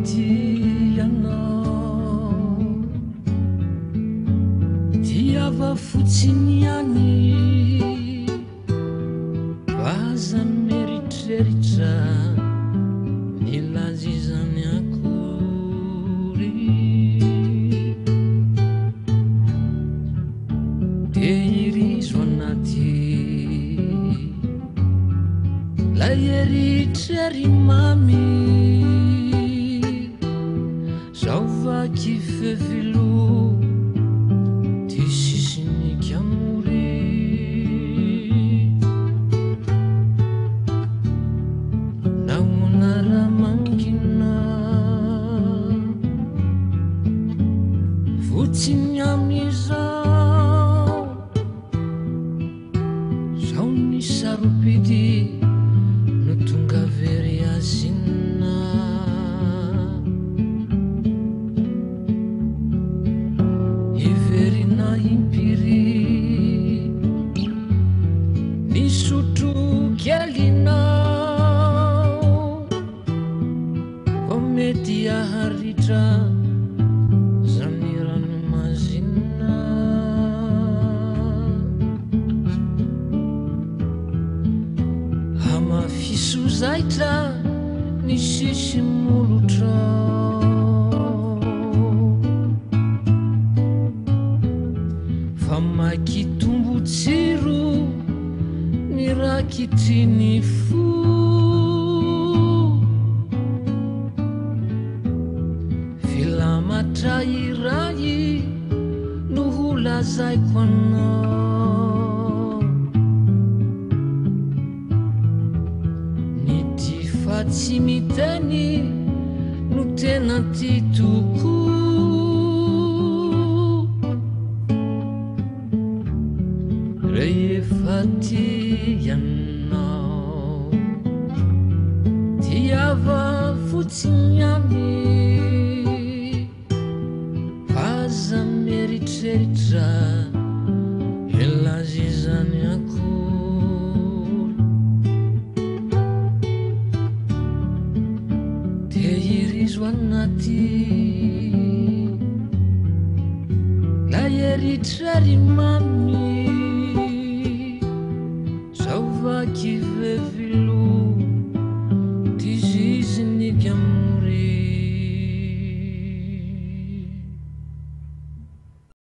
anaty ianao diava fotsiny any vaza meritreritra nilazizany akory de irizo anaty la eritrery mamy zao vaky fevilo ty sisiniky amory naona raha mangina fotsiny amizao zao ny sarobidy no tonga very azina iverina impiry ny sotro kelinao vao mety aharitra zany rano mazina hamafiso zaitra ny sisy molotra fa makitombo tsiro ny rakitriny fo filamatra iray no ho lazaiko anao ny ty fa tsy miteny no tena ty toko rehefa ty ianao diava fotsiny any vaza meritreritra elazizany akory de irizo anaty la eritrery mamy